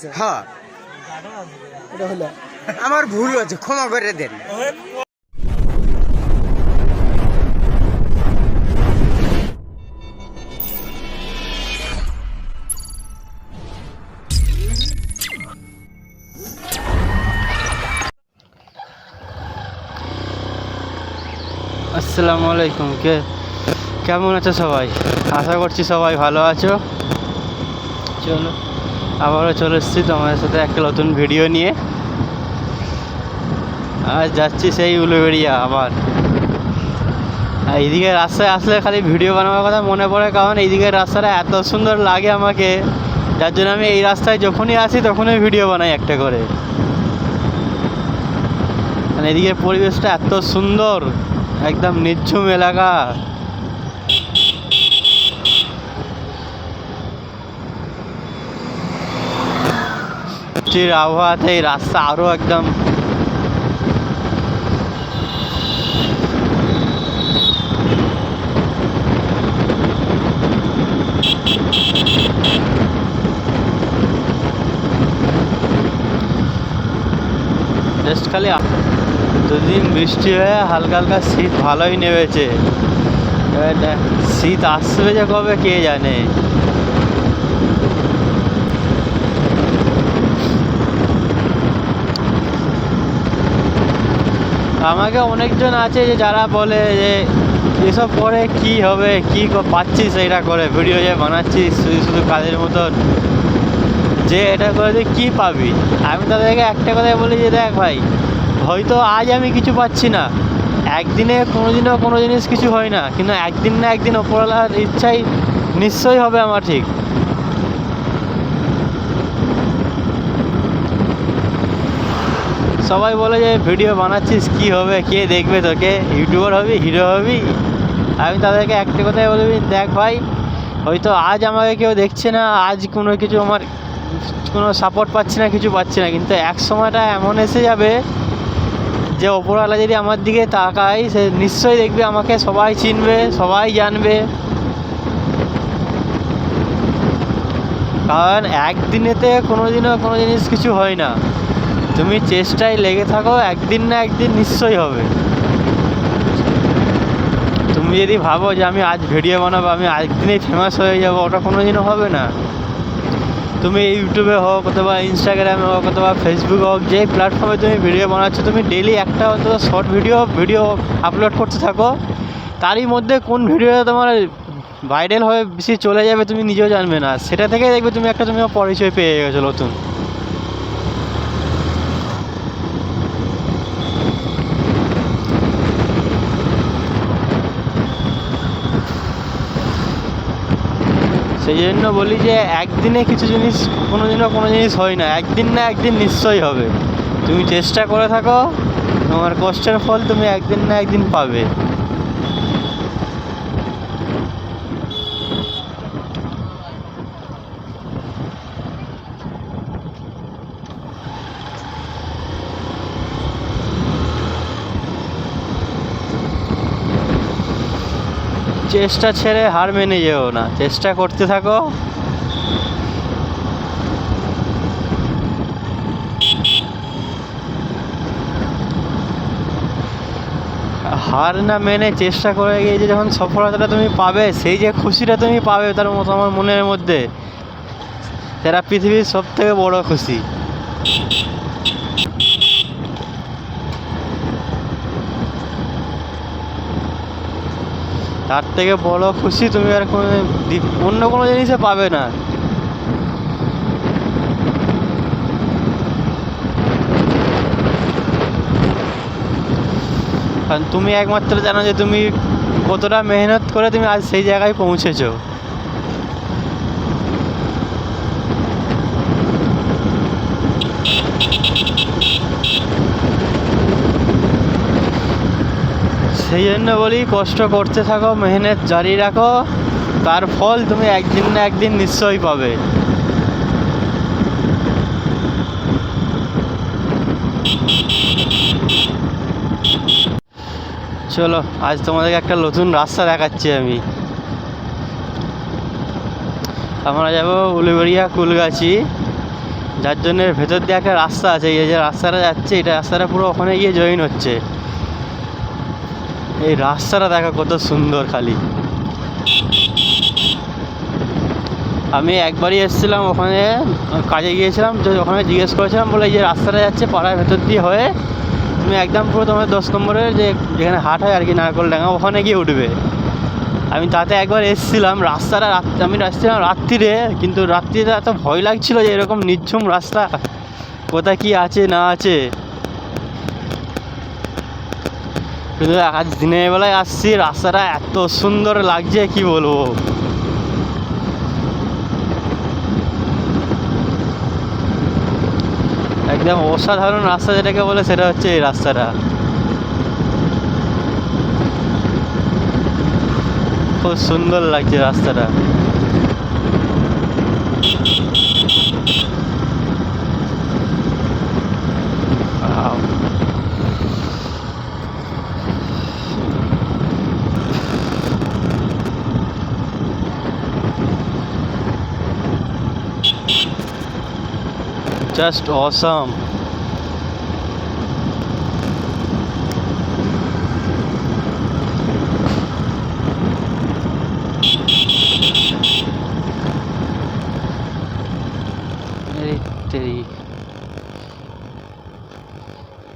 হয়েছে? হ্যাঁ, এটা হলো আমার ভুল হয়েছে, ক্ষমা করে দেন। আসসালামু আলাইকুম। কেমন আছো সবাই? আশা করছি সবাই ভালো আছো। চলো আবারও চলে এসেছি তোমাদের সাথে একটা নতুন ভিডিও নিয়ে। আজ যাচ্ছি সেই উলুবেড়িয়া আবার। আর এইদিকে রাস্তায় আসলে খালি ভিডিও বানাবার কথা মনে পড়ে, কারণ এইদিকের রাস্তাটা এত সুন্দর লাগে আমাকে, যার জন্য আমি এই রাস্তায় যখনই আসি তখনই ভিডিও বানাই একটা করে। মানে এদিকের পরিবেশটা এত সুন্দর, একদম নিঝুম এলাকা। আবহাওয়াতে এই রাস্তা আরো একদম জাস্ট খালি দুদিন বৃষ্টি হয়ে হালকা হালকা শীত ভালোই নেমেছে। শীত আসবে যে কবে কে জানে। আমাকে অনেকজন আছে যে যারা বলে যে এসব করে কি হবে, কি পাচ্ছিস এটা করে, ভিডিও যে বানাচ্ছিস শুধু শুধু কাজের মতন, যে এটা করে তুই কী পাবি। আমি তাদেরকে একটা কথাই বলি যে দেখ ভাই, হয়তো আজ আমি কিছু পাচ্ছি না, একদিনে কোনোদিনও কোনো জিনিস কিছু হয় না, কিন্তু একদিন না একদিন ওপরওয়ালার ইচ্ছাই নিশ্চয়ই হবে আমার ঠিক। সবাই বলে যে ভিডিও বানাচ্ছিস কি হবে, কে দেখবে তোকে, ইউটিউবার হবি, হিরো হবি। আমি তাদেরকে একটা কথাই বলবি, দেখ ভাই, হয়তো আজ আমাকে কেউ দেখছে না, আজ কোনো কিছু আমার কোনো সাপোর্ট পাচ্ছি না, কিছু পাচ্ছি না, কিন্তু এক সময়টা এমন এসে যাবে যে ওপরওয়ালা যদি আমার দিকে তাকায়, সে নিশ্চয়ই দেখবে আমাকে, সবাই চিনবে, সবাই জানবে। কারণ একদিনেতে কোনোদিনও কোনো জিনিস কিছু হয় না, তুমি চেষ্টায় লেগে থাকো, একদিন না একদিন নিশ্চয়ই হবে। তুমি যদি ভাবো যে আমি আজ ভিডিও বানাবো, আমি একদিনেই ফেমাস হয়ে যাবো, ওটা কোনোদিনও হবে না। তুমি ইউটিউবে হোক, অথবা ইনস্টাগ্রামে হোক, অথবা ফেসবুক হোক, যে প্ল্যাটফর্মে তুমি ভিডিও বানাচ্ছো, তুমি ডেইলি একটা অন্তত শর্ট ভিডিও আপলোড করতে থাকো। তারই মধ্যে কোন ভিডিওটা তোমার ভাইরাল হয়ে বেশি চলে যাবে তুমি নিজেও জানবে না, সেটা থেকেই দেখবে তুমি পরিচয় পেয়ে গেছো নতুন। সেই জন্য বলি যে একদিনে কিছু জিনিস কোনোদিনও কোনো জিনিস হয় না, একদিন না একদিন নিশ্চয়ই হবে। তুমি চেষ্টা করে থাকো, তোমার কষ্টের ফল তুমি একদিন না একদিন পাবে। চেষ্টা ছেড়ে হার মেনে যেও না, চেষ্টা করতে থাকো। হার না মেনে চেষ্টা করে গিয়ে যে যখন সফলতাটা তুমি পাবে, সেই যে খুশিটা তুমি পাবে তার মতো আমার মনের মধ্যে, সেটা পৃথিবীর সব থেকে বড় খুশি। তার থেকে বড় খুশি তুমি আর কোনো অন্য কোনো জিনিসে পাবে না। কারণ তুমি একমাত্র জানো যে তুমি কতটা মেহনত করে তুমি আজ সেই জায়গায় পৌঁছেছো। সেই জন্য বলি, কষ্ট করতে থাকো, মেহনত জারি রাখো, তার ফল তুমি একদিন না একদিন নিশ্চয়ই পাবে। চলো আজ তোমাদেরকে একটা নতুন রাস্তা দেখাচ্ছি আমি। আমরা যাব উলুবেড়িয়া কুলগাছি, যার জন্য ভেতর দিয়ে একটা রাস্তা আছে, এই যে রাস্তাটা যাচ্ছে, এটা রাস্তাটা পুরো ওখানে গিয়ে জয়েন হচ্ছে। এই রাস্তাটা দেখো কত সুন্দর। খালি আমি একবারই এসেছিলাম, ওখানে কাজে গিয়েছিলাম, তো ওখানে জিজ্ঞেস করেছিলাম, বলে এই যে রাস্তাটা যাচ্ছে পাড়ার ভেতর দিয়ে হয়ে, তুমি একদম পুরো তোমার 10 নম্বরের যেখানে হাট হয় আর কি, নারকলডাঙ্গা, ওখানে গিয়ে উঠবে। আমি তাতে একবার এসেছিলাম, রাস্তাটা আমি আসছিলাম রাত্রিরে, কিন্তু রাত্রিরে এত ভয় লাগছিল যে এরকম নিঝুম রাস্তা, কোথায় কি আছে না আছে। কিন্তু আজ দিনের বেলায় আসছি, রাস্তাটা এত সুন্দর লাগছে কি বলবো। একদম অসাধারণ রাস্তা যেটাকে বলে, সেটা হচ্ছে এই রাস্তাটা। খুব সুন্দর লাগছে রাস্তাটা। Just awesome.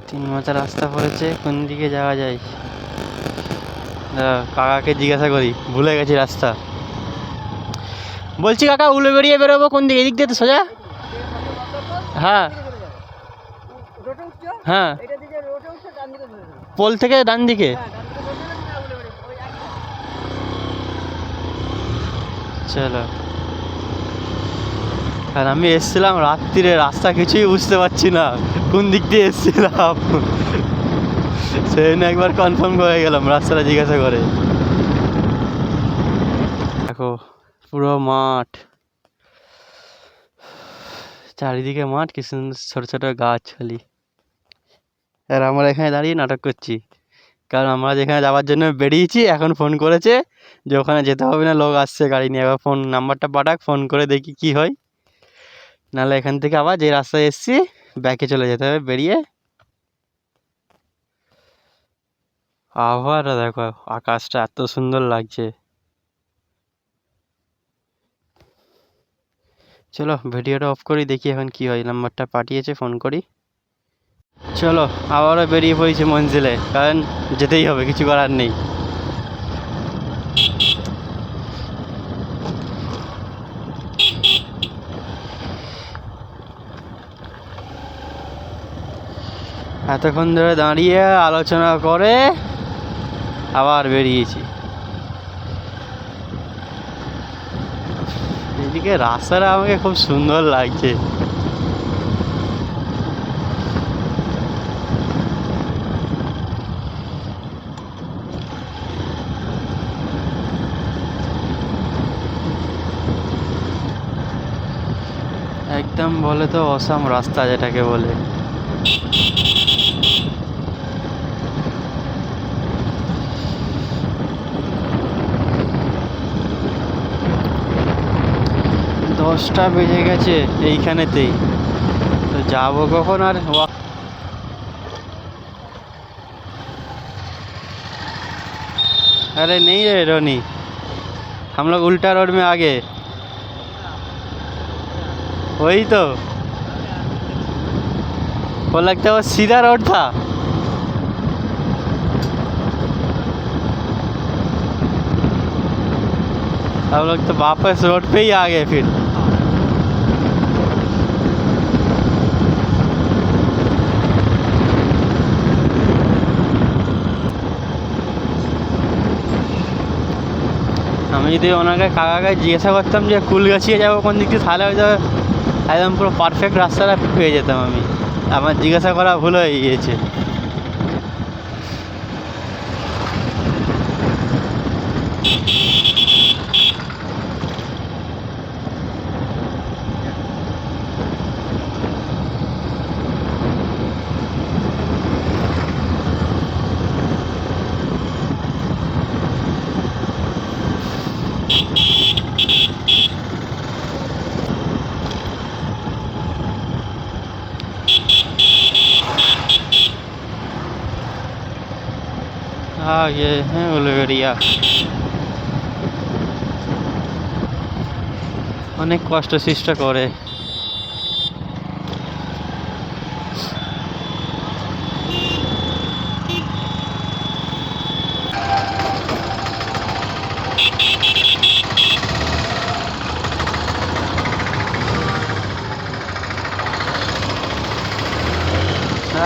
তিন মাথা রাস্তা পড়েছে, কোন দিকে যাওয়া যায়? কাকাকে জিজ্ঞাসা করি, ভুলে গেছি রাস্তা। বলছি কাকা, উলে বেরিয়ে বেরোবো কোন দিকে? এদিক দিয়ে তো সোজা? হ্যাঁ হ্যাঁ, পোল থেকে ডান দিকে। চলো। আর আমি এসছিলাম রাত্রিরে, রাস্তা কিছুই বুঝতে পারছি না কোন দিক দিয়ে এসছিলাম। সেদিন একবার কনফার্ম হয়ে গেলাম রাস্তাটা জিজ্ঞাসা করে। দেখো পুরো মাঠ, চারিদিকে মাঠ, কি সুন্দর ছোট ছোট গাছ খালি। আর আমরা এখানে দাঁড়িয়ে নাটক করছি, কারণ আমরা যেখানে যাওয়ার জন্য বেরিয়েছি, এখন ফোন করেছে যে ওখানে যেতে হবে না, লোক আসছে গাড়ি নিয়ে। এবার ফোন নাম্বারটা পাঠাক, ফোন করে দেখি কি হয়। নাহলে এখান থেকে আবার যে রাস্তায় এসছি ব্যাকে চলে যেতে হবে বেরিয়ে। আবহাওয়াটা দেখো, আকাশটা এত সুন্দর লাগছে। চলো ভিডিওটা অফ করি, দেখি এখন কি হয়। নাম্বারটা পাঠিয়েছে, ফোন করি। চলো আবারও বেরিয়ে পড়েছি মঞ্জিলে, কারণ যেতেই হবে, কিছু করার নেই। এতক্ষণ ধরে দাঁড়িয়ে আলোচনা করে আবার বেরিয়েছি। এদিকে রাস্তাটা আমাকে খুব সুন্দর লাগছে। একদম বলে তো অসাম রাস্তা যেটাকে বলে। 10টা বেজে গেছে এইখানেতেই, তো যাবো কখন? আর अरे नहीं रे रोनी, हम लोग उल्टा रोड में आ गए। वही तो, वो लगता है वो सीधा रोड था। हम लोग तो वापस रोड पे ही आ गए फिर। আমি যদি ওনাকে কাকাকে জিজ্ঞাসা করতাম যে কুলগাছিয়ে যাবো কোন দিক দিয়ে, তাহলে হয়তো একদম পুরো পারফেক্ট রাস্তাটা পেয়ে যেতাম আমি। আমার জিজ্ঞাসা করা ভুল হয়ে গিয়েছে। आगे है उलवेरिया। অনেক কষ্ট সৃষ্টি করে।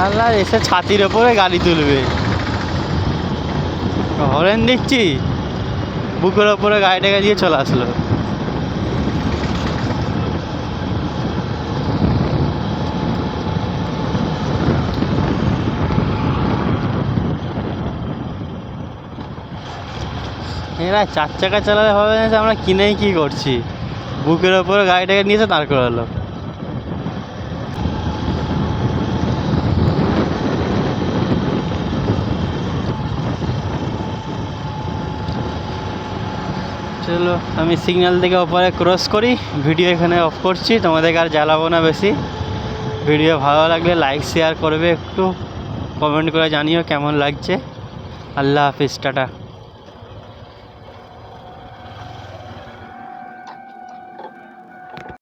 আল্লাহ এসে ছাতির ওপরে গাড়ি তুলবে, হরেন দিচ্ছি, বুকের ওপরে গাড়িটাকে দিয়ে চলে আসলো। এরা 4 চাকা চালালে হবে না, আমরা কিনেই কি করছি, বুকের ওপরে গাড়িটাকে নিয়েছে দাঁড় করালো। চলো আমি সিগন্যাল থেকে ওপরে ক্রস করি, ভিডিও এখানে অফ করছি, তোমাদেরকে আর জ্বালাবো না বেশি। ভিডিও ভালো লাগলে লাইক শেয়ার করবে, একটু কমেন্ট করে জানিও কেমন লাগছে। আল্লাহ হাফিজ, টাটা।